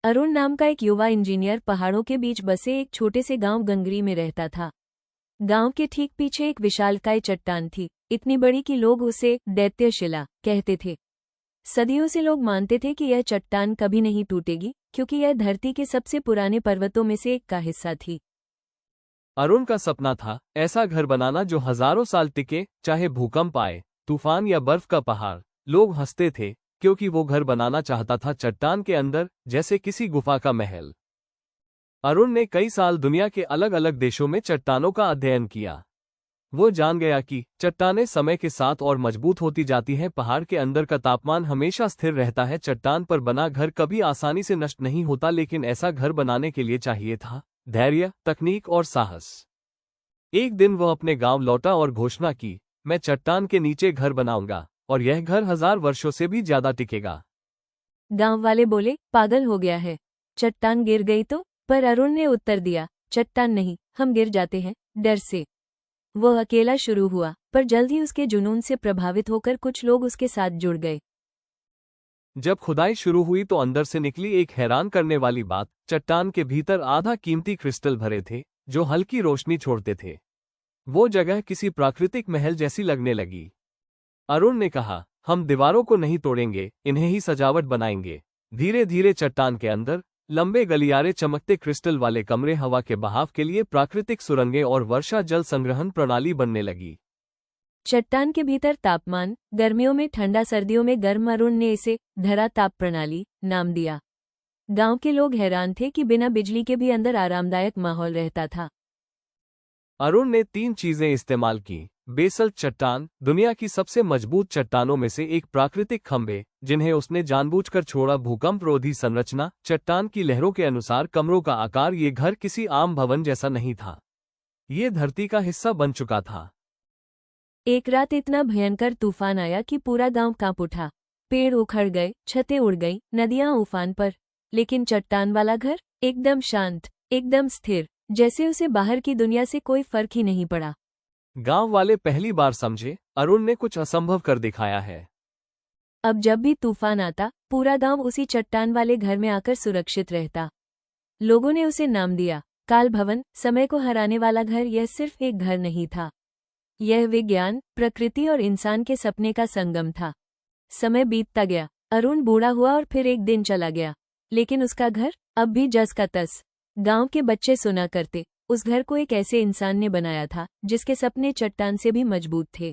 अरुण नाम का एक युवा इंजीनियर पहाड़ों के बीच बसे एक छोटे से गांव गंगरी में रहता था। गांव के ठीक पीछे एक विशालकाय चट्टान थी, इतनी बड़ी कि लोग उसे दैत्यशिला कहते थे। सदियों से लोग मानते थे कि यह चट्टान कभी नहीं टूटेगी, क्योंकि यह धरती के सबसे पुराने पर्वतों में से एक का हिस्सा थी। अरुण का सपना था ऐसा घर बनाना जो हजारों साल टिके, चाहे भूकंप आए, तूफान या बर्फ का पहाड़। लोग हंसते थे क्योंकि वो घर बनाना चाहता था चट्टान के अंदर, जैसे किसी गुफा का महल। अरुण ने कई साल दुनिया के अलग अलग देशों में चट्टानों का अध्ययन किया। वो जान गया कि चट्टानें समय के साथ और मजबूत होती जाती हैं, पहाड़ के अंदर का तापमान हमेशा स्थिर रहता है, चट्टान पर बना घर कभी आसानी से नष्ट नहीं होता। लेकिन ऐसा घर बनाने के लिए चाहिए था धैर्य, तकनीक और साहस। एक दिन वह अपने गांव लौटा और घोषणा की, मैं चट्टान के नीचे घर बनाऊंगा और यह घर 1000 वर्षों से भी ज्यादा टिकेगा। गांव वाले बोले, पागल हो गया है, चट्टान गिर गई तो? पर अरुण ने उत्तर दिया, चट्टान नहीं, हम गिर जाते हैं डर से। वह अकेला शुरू हुआ, पर जल्द ही उसके जुनून से प्रभावित होकर कुछ लोग उसके साथ जुड़ गए। जब खुदाई शुरू हुई तो अंदर से निकली एक हैरान करने वाली बात। चट्टान के भीतर आधा कीमती क्रिस्टल भरे थे, जो हल्की रोशनी छोड़ते थे। वो जगह किसी प्राकृतिक महल जैसी लगने लगी। अरुण ने कहा, हम दीवारों को नहीं तोड़ेंगे, इन्हें ही सजावट बनाएंगे। धीरे धीरे चट्टान के अंदर लंबे गलियारे, चमकते क्रिस्टल वाले कमरे, हवा के बहाव के लिए प्राकृतिक सुरंगें और वर्षा जल संग्रहण प्रणाली बनने लगी। चट्टान के भीतर तापमान, गर्मियों में ठंडा, सर्दियों में गर्म। अरुण ने इसे धरा ताप प्रणाली नाम दिया। गांव के लोग हैरान थे कि बिना बिजली के भी अंदर आरामदायक माहौल रहता था। अरुण ने 3 चीजें इस्तेमाल की। बेसल्ट चट्टान, दुनिया की सबसे मजबूत चट्टानों में से एक, प्राकृतिक खंभे जिन्हें उसने जानबूझकर छोड़ा, भूकंप रोधी संरचना, चट्टान की लहरों के अनुसार कमरों का आकार। ये घर किसी आम भवन जैसा नहीं था, ये धरती का हिस्सा बन चुका था। एक रात इतना भयंकर तूफान आया कि पूरा गांव कांप उठा। पेड़ उखड़ गए, छतें उड़ गई, नदियां उफान पर। लेकिन चट्टान वाला घर एकदम शांत, एकदम स्थिर, जैसे उसे बाहर की दुनिया से कोई फर्क ही नहीं पड़ा। गांव वाले पहली बार समझे, अरुण ने कुछ असंभव कर दिखाया है। अब जब भी तूफान आता, पूरा गांव उसी चट्टान वाले घर में आकर सुरक्षित रहता। लोगों ने उसे नाम दिया, काल भवन। समय को हराने वाला घर यह सिर्फ एक घर नहीं था, यह विज्ञान, प्रकृति और इंसान के सपने का संगम था। समय बीतता गया, अरुण बूढ़ा हुआ और फिर एक दिन चला गया, लेकिन उसका घर अब भी जस का तस। गांव के बच्चे सुना करते, उस घर को एक ऐसे इंसान ने बनाया था जिसके सपने चट्टान से भी मजबूत थे।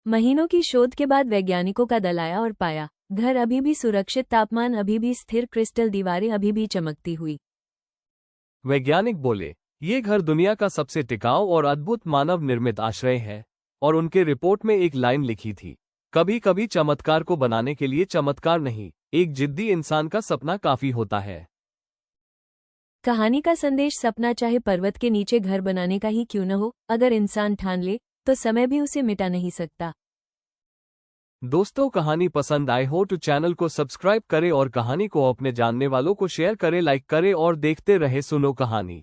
महीनों की शोध के बाद वैज्ञानिकों का दल आया और पाया, घर अभी भी सुरक्षित, तापमान अभी भी स्थिर, क्रिस्टल दीवारें अभी भी चमकती हुई। वैज्ञानिक बोले, ये घर दुनिया का सबसे टिकाऊ और अद्भुत मानव निर्मित आश्रय है। और उनके रिपोर्ट में एक लाइन लिखी थी, कभी कभी चमत्कार को बनाने के लिए चमत्कार नहीं, एक जिद्दी इंसान का सपना काफी होता है। कहानी का संदेश, सपना चाहे पर्वत के नीचे घर बनाने का ही क्यों न हो, अगर इंसान ठान ले तो समय भी उसे मिटा नहीं सकता। दोस्तों, कहानी पसंद आए हो तो चैनल को सब्सक्राइब करें और कहानी को अपने जानने वालों को शेयर करें, लाइक करें और देखते रहे सुनो कहानी।